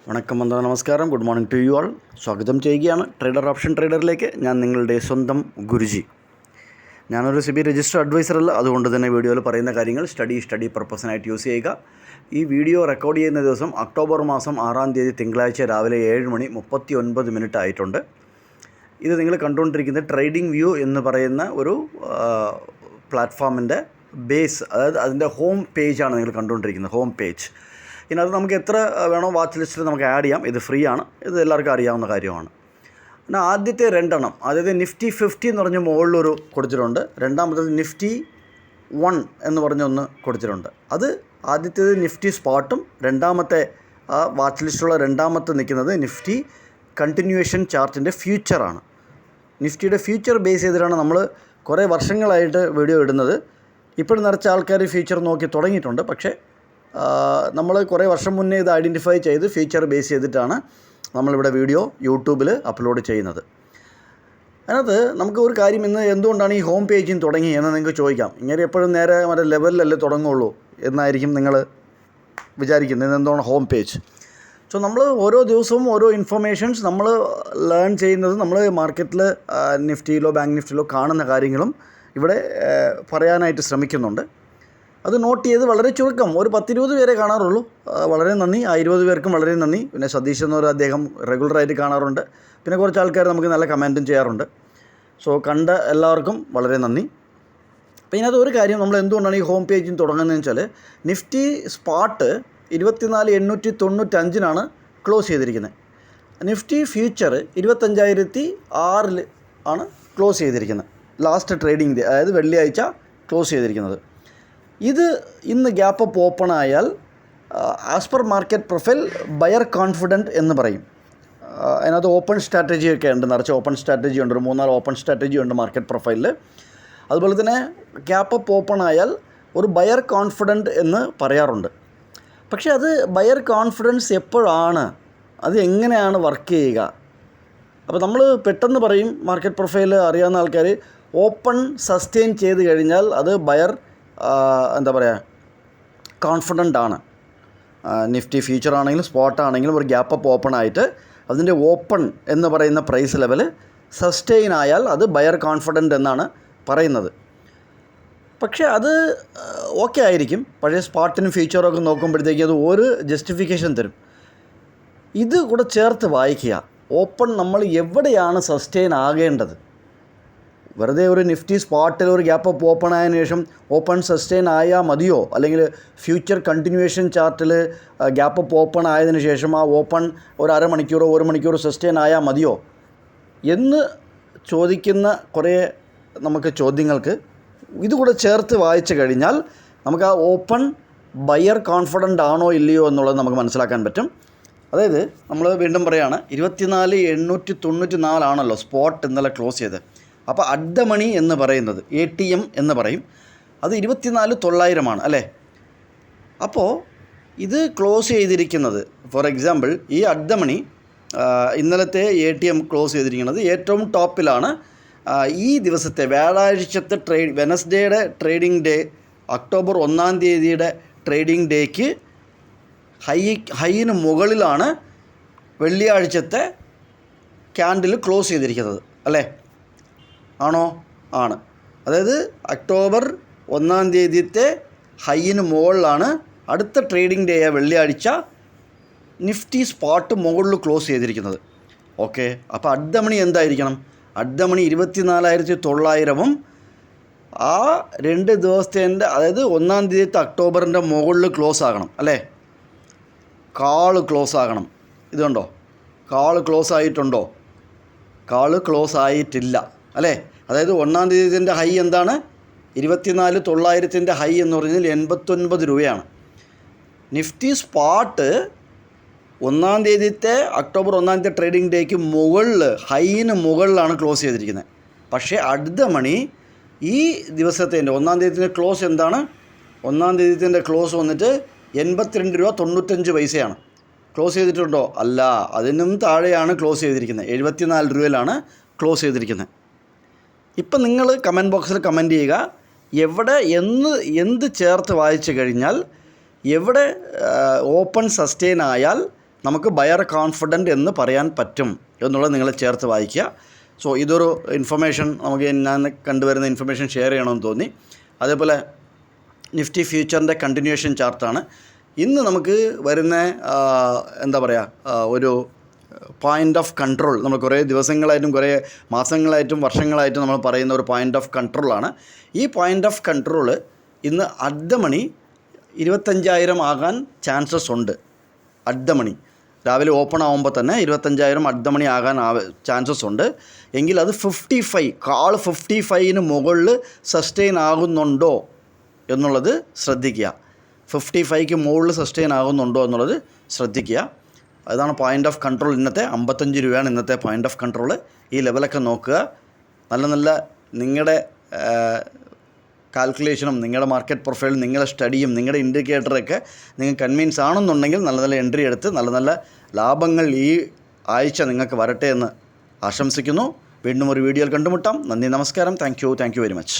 വണക്കം വന്ദന നമസ്കാരം. Good morning to you all. സ്വാഗതം ചെയ്യുകയാണ് ട്രേഡർ ഓപ്ഷൻ ട്രേഡറിലേക്ക്. ഞാൻ നിങ്ങളുടെ സ്വന്തം ഗുരുജി. ഞാനൊരു സെബി രജിസ്റ്റർ അഡ്വൈസർ അല്ല, അതുകൊണ്ട് തന്നെ വീഡിയോയിൽ പറയുന്ന കാര്യങ്ങൾ സ്റ്റഡി പർപ്പസിനായിട്ട് യൂസ് ചെയ്യുക. ഈ വീഡിയോ റെക്കോർഡ് ചെയ്യുന്ന ദിവസം ഒക്ടോബർ മാസം 6-ാം തീയതി തിങ്കളാഴ്ച രാവിലെ 7:39 ആയിട്ടുണ്ട്. ഇത് നിങ്ങൾ കണ്ടുകൊണ്ടിരിക്കുന്നത് ട്രേഡിംഗ് വ്യൂ എന്ന് പറയുന്ന ഒരു പ്ലാറ്റ്ഫോമിൻ്റെ ബേസ്, അതായത് അതിൻ്റെ ഹോം പേജാണ് നിങ്ങൾ കണ്ടുകൊണ്ടിരിക്കുന്നത്. Home page. ഇതിനകത്ത് നമുക്ക് എത്ര വേണോ വാച്ച് ലിസ്റ്റിൽ നമുക്ക് ആഡ് ചെയ്യാം. ഇത് ഫ്രീ ആണ്, ഇത് എല്ലാവർക്കും അറിയാവുന്ന കാര്യമാണ്. പിന്നെ ആദ്യത്തെ രണ്ടെണ്ണം, അതായത് നിഫ്റ്റി 50 എന്ന് പറഞ്ഞ മുകളിലൊരു കൊടുത്തിട്ടുണ്ട്. രണ്ടാമത്തേത് നിഫ്റ്റി 1 എന്ന് പറഞ്ഞൊന്ന് കൊടുത്തിട്ടുണ്ട്. അത് ആദ്യത്തേത് നിഫ്റ്റി സ്പോട്ടും രണ്ടാമത്തെ ആ വാച്ച് ലിസ്റ്റിലുള്ള രണ്ടാമത്തെ നിൽക്കുന്നത് നിഫ്റ്റി കണ്ടിന്യൂവേഷൻ ചാർട്ടിൻ്റെ ഫ്യൂച്ചറാണ്. നിഫ്റ്റിയുടെ ഫ്യൂച്ചർ ബേസ് ചെയ്തിട്ടാണ് നമ്മൾ കുറേ വർഷങ്ങളായിട്ട് വീഡിയോ ഇടുന്നത്. ഇപ്പോഴും നിറച്ച ആൾക്കാർ ഫ്യൂച്ചർ നോക്കി തുടങ്ങിയിട്ടുണ്ട്. പക്ഷേ നമ്മൾ കുറേ വർഷം മുന്നേ ഇത് ഐഡൻറ്റിഫൈ ചെയ്ത് ഫീച്ചർ ബേസ് ചെയ്തിട്ടാണ് നമ്മളിവിടെ വീഡിയോ യൂട്യൂബിൽ അപ്ലോഡ് ചെയ്യുന്നത്. അതിനകത്ത് നമുക്ക് ഒരു കാര്യം, ഇന്ന് എന്തുകൊണ്ടാണ് ഈ ഹോം പേജിൽ തുടങ്ങി എന്ന് നിങ്ങൾക്ക് ചോദിക്കാം. ഇങ്ങനെ എപ്പോഴും നേരെ മറ്റേ ലെവലിലല്ലേ തുടങ്ങുള്ളൂ എന്നായിരിക്കും നിങ്ങൾ വിചാരിക്കുന്നത്. ഇതെന്താണ് ഹോം പേജ്? സോ നമ്മൾ ഓരോ ദിവസവും ഓരോ ഇൻഫർമേഷൻസ് നമ്മൾ ലേൺ ചെയ്യുന്നത്, നമ്മൾ മാർക്കറ്റിൽ നിഫ്റ്റിയിലോ ബാങ്ക് നിഫ്റ്റിയിലോ കാണുന്ന കാര്യങ്ങളും ഇവിടെ പറയാനായിട്ട് ശ്രമിക്കുന്നുണ്ട്. അത് നോട്ട് ചെയ്ത് വളരെ ചുരുക്കം ഒരു 10-20 പേരെ കാണാറുള്ളൂ. വളരെ നന്ദി. ആ 20 പേർക്കും വളരെ നന്ദി. പിന്നെ സതീഷ് എന്നൊരു അദ്ദേഹം റെഗുലറായിട്ട് കാണാറുണ്ട്. പിന്നെ കുറച്ച് ആൾക്കാർ നമുക്ക് നല്ല കമൻറ്റും ചെയ്യാറുണ്ട്. സോ കണ്ട എല്ലാവർക്കും വളരെ നന്ദി. അപ്പോൾ ഇതിനകത്ത് ഒരു കാര്യം, നമ്മൾ എന്തുകൊണ്ടാണ് ഈ ഹോം പേജിൽ തുടങ്ങുന്നതെന്ന് വെച്ചാൽ, നിഫ്റ്റി സ്പോട്ട് 24,895 ക്ലോസ് ചെയ്തിരിക്കുന്നത്. നിഫ്റ്റി ഫ്യൂച്ചർ 25,006 ആണ് ക്ലോസ് ചെയ്തിരിക്കുന്നത്. ലാസ്റ്റ് ട്രേഡിംഗ് ഡേ, അതായത് വെള്ളിയാഴ്ച ക്ലോസ് ചെയ്തിരിക്കുന്നത്. ഇത് ഇന്ന് ഗ്യാപ്പ് അപ്പ് ഓപ്പൺ ആയാൽ as per market profile buyer confident എന്ന് പറയും. അതിനകത്ത് ഓപ്പൺ സ്ട്രാറ്റജിയൊക്കെ ഉണ്ട്, നിറച്ച് ഓപ്പൺ സ്ട്രാറ്റജി ഉണ്ട്. ഒരു 3-4 ഓപ്പൺ സ്ട്രാറ്റജി ഉണ്ട് മാർക്കറ്റ് പ്രൊഫൈലിൽ. അതുപോലെ തന്നെ ഗ്യാപ്പ് അപ്പ് ഓപ്പൺ ആയാൽ ഒരു ബയർ കോൺഫിഡൻറ്റ് എന്ന് പറയാറുണ്ട്. പക്ഷേ അത് ബയർ കോൺഫിഡൻസ് എപ്പോഴാണ്, അത് എങ്ങനെയാണ് വർക്ക് ചെയ്യുക? അപ്പോൾ നമ്മൾ പെട്ടെന്ന് പറയും, മാർക്കറ്റ് പ്രൊഫൈൽ അറിയാവുന്ന ആൾക്കാർ, ഓപ്പൺ സസ്റ്റെയിൻ ചെയ്ത് കഴിഞ്ഞാൽ അത് ബയർ എന്താ പറയുക, കോൺഫിഡൻ്റ് ആണ്. നിഫ്റ്റി ഫ്യൂച്ചർ ആണെങ്കിലും സ്പോട്ട് ആണെങ്കിലും ഒരു ഗ്യാപ്പ് അപ്പ് ഓപ്പൺ ആയിട്ട് അതിൻ്റെ ഓപ്പൺ എന്ന് പറയുന്ന പ്രൈസ് ലെവൽ സസ്റ്റെയിൻ ആയാൽ അത് ബയർ കോൺഫിഡൻ്റ് എന്നാണ് പറയുന്നത്. പക്ഷേ അത് ഓക്കെ ആയിരിക്കും. പക്ഷേ സ്പോട്ടിനും ഫ്യൂച്ചറൊക്കെ നോക്കുമ്പോഴത്തേക്കും അത് ഒരു ജസ്റ്റിഫിക്കേഷൻ തരും. ഇത് കൂടെ ചേർത്ത് വായിക്കുക. ഓപ്പൺ നമ്മൾ എവിടെയാണ് സസ്റ്റെയിൻ ആകേണ്ടത്? വെറുതെ ഒരു നിഫ്റ്റി സ്പോട്ടിൽ ഒരു ഗ്യാപ്പ് അപ്പ് ഓപ്പൺ ആയതിനു ശേഷം ഓപ്പൺ സസ്റ്റെയിൻ ആയാൽ മതിയോ? അല്ലെങ്കിൽ ഫ്യൂച്ചർ കണ്ടിന്യൂവേഷൻ ചാർട്ടിൽ ഗ്യാപ്പ് അപ്പ് ഓപ്പൺ ആയതിനു ശേഷം ആ ഓപ്പൺ ഒരു അരമണിക്കൂറോ 1 മണിക്കൂറോ സസ്റ്റെയിൻ ആയാൽ മതിയോ എന്ന് ചോദിക്കുന്ന കുറേ നമുക്ക് ചോദ്യങ്ങൾക്ക് ഇതുകൂടെ ചേർത്ത് വായിച്ചു കഴിഞ്ഞാൽ നമുക്ക് ആ ഓപ്പൺ ബയർ കോൺഫിഡൻ്റ് ആണോ ഇല്ലയോ എന്നുള്ളത് നമുക്ക് മനസ്സിലാക്കാൻ പറ്റും. അതായത് നമ്മൾ വീണ്ടും പറയുകയാണ്, 24,894 ആണല്ലോ സ്പോട്ട് ഇന്നലെ ക്ലോസ് ചെയ്ത്. അപ്പോൾ അറ്റ് ദ മണി എന്ന് പറയുന്നത് ATM എന്ന് പറയും, അത് 24,900 അല്ലേ? അപ്പോൾ ഇത് ക്ലോസ് ചെയ്തിരിക്കുന്നത്, ഫോർ എക്സാമ്പിൾ ഈ അറ്റ് ദ മണി ഇന്നലത്തെ ATM ക്ലോസ് ചെയ്തിരിക്കുന്നത് ഏറ്റവും ടോപ്പിലാണ്. ഈ ദിവസത്തെ വ്യാഴാഴ്ചത്തെ വെനസ്ഡേയുടെ ട്രേഡിംഗ് ഡേ, ഒക്ടോബർ 1-ാം തീയതിയുടെ ട്രേഡിംഗ് ഡേക്ക് ഹൈന് മുകളിലാണ് വെള്ളിയാഴ്ചത്തെ ക്യാൻഡിൽ ക്ലോസ് ചെയ്തിരിക്കുന്നത് അല്ലേ? ആണോ? ആണ്. അതായത് ഒക്ടോബർ 1-ാം തീയതിത്തെ ഹൈന് മുകളിലാണ് അടുത്ത ട്രേഡിംഗ് ഡേ വെള്ളിയാഴ്ച നിഫ്റ്റി സ്പോട്ട് മുകളിൽ ക്ലോസ് ചെയ്തിരിക്കുന്നത്. ഓക്കെ. അപ്പോൾ അറ്റ് ദ മണി എന്തായിരിക്കണം? അറ്റ് ദ മണി 24,900 ആ 2 ദിവസത്തേൻ്റെ, അതായത് 1-ാം തീയതിത്തെ ഒക്ടോബറിൻ്റെ മുകളിൽ ക്ലോസ് ആകണം അല്ലേ? കാള് ക്ലോസ് ആകണം. ഇതുണ്ടോ? കാള് ക്ലോസ് ആയിട്ടുണ്ടോ? കാള് ക്ലോസ് ആയിട്ടില്ല അല്ലേ? അതായത് 1-ാം തീയതിൻ്റെ ഹൈ എന്താണ്? 24,900 ഹൈ എന്ന് പറഞ്ഞാൽ 89 രൂപയാണ്. നിഫ്റ്റി സ്പോട്ട് 1-ാം തീയതിത്തെ ഒക്ടോബർ 1-ാം തീയതി ട്രേഡിംഗ് ഡേക്ക് മുകളിൽ, ഹൈന് മുകളിലാണ് ക്ലോസ് ചെയ്തിരിക്കുന്നത്. പക്ഷേ അറ്റ് ദ മണി ഈ ദിവസത്തിൻ്റെ 1-ാം തീയതിൻ്റെ ക്ലോസ് എന്താണ്? 1-ാം തീയതിൻ്റെ ക്ലോസ് വന്നിട്ട് 82.95 ക്ലോസ് ചെയ്തിട്ടുണ്ടോ? അല്ല, അതിനും താഴെയാണ് ക്ലോസ് ചെയ്തിരിക്കുന്നത്. 74 രൂപയിലാണ് ക്ലോസ് ചെയ്തിരിക്കുന്നത്. ഇപ്പം നിങ്ങൾ കമൻറ്റ് ബോക്സിൽ കമൻറ്റ് ചെയ്യുക, എവിടെ എന്ത് ചേർത്ത് വായിച്ചു കഴിഞ്ഞാൽ, എവിടെ ഓപ്പൺ സസ്റ്റെയിൻ ആയാൽ നമുക്ക് ബയർ കോൺഫിഡൻറ്റ് എന്ന് പറയാൻ പറ്റും എന്നുള്ളത് നിങ്ങൾ ചേർത്ത് വായിക്കുക. സോ ഇതൊരു ഇൻഫർമേഷൻ നമുക്ക് ഞാൻ കണ്ടുവരുന്ന ഇൻഫർമേഷൻ ഷെയർ ചെയ്യണമെന്ന് തോന്നി. അതേപോലെ നിഫ്റ്റി ഫ്യൂച്ചറിൻ്റെ കണ്ടിന്യൂഷൻ ചാർട്ടാണ്. ഇന്ന് നമുക്ക് വരുന്ന എന്താ പറയുക ഒരു പോയിൻ്റ് ഓഫ് കൺട്രോൾ, നമ്മൾ കുറേ ദിവസങ്ങളായിട്ടും കുറേ മാസങ്ങളായിട്ടും വർഷങ്ങളായിട്ടും നമ്മൾ പറയുന്ന ഒരു പോയിൻ്റ് ഓഫ് കൺട്രോളാണ്. ഈ പോയിൻ്റ് ഓഫ് കൺട്രോൾ ഇന്ന് അറ്റ് ദ മണി 25,000 ആകാൻ ചാൻസസ് ഉണ്ട്. അറ്റ് ദ മണി രാവിലെ ഓപ്പൺ ആകുമ്പോൾ തന്നെ 25,000 അറ്റ് ദ മണി ആകാൻ ചാൻസസ് ഉണ്ട്. എങ്കിൽ അത് 55 കാൾ 55ന് മുകളിൽ സസ്റ്റെയിൻ ആകുന്നുണ്ടോ എന്നുള്ളത് ശ്രദ്ധിക്കുക. 55ക്ക് മുകളിൽ സസ്റ്റെയിൻ ആകുന്നുണ്ടോ എന്നുള്ളത് ശ്രദ്ധിക്കുക. അതാണ് പോയിൻ്റ് ഓഫ് കൺട്രോൾ. ഇന്നത്തെ 55 രൂപയാണ് ഇന്നത്തെ പോയിൻ്റ് ഓഫ് കൺട്രോൾ. ഈ ലെവലൊക്കെ നോക്കുക. നല്ല നിങ്ങളുടെ കാൽക്കുലേഷനും നിങ്ങളുടെ മാർക്കറ്റ് പ്രൊഫൈലും നിങ്ങളുടെ സ്റ്റഡിയും നിങ്ങളുടെ ഇൻഡിക്കേറ്ററൊക്കെ നിങ്ങൾ കൺവിൻസ് ആണെന്നുണ്ടെങ്കിൽ നല്ല എൻട്രി എടുത്ത് നല്ല ലാഭങ്ങൾ ഈ ആഴ്ച നിങ്ങൾക്ക് വരട്ടെ എന്ന് ആശംസിക്കുന്നു. വീണ്ടും ഒരു വീഡിയോയിൽ കണ്ടുമുട്ടാം. നന്ദി, നമസ്കാരം. Thank you very much.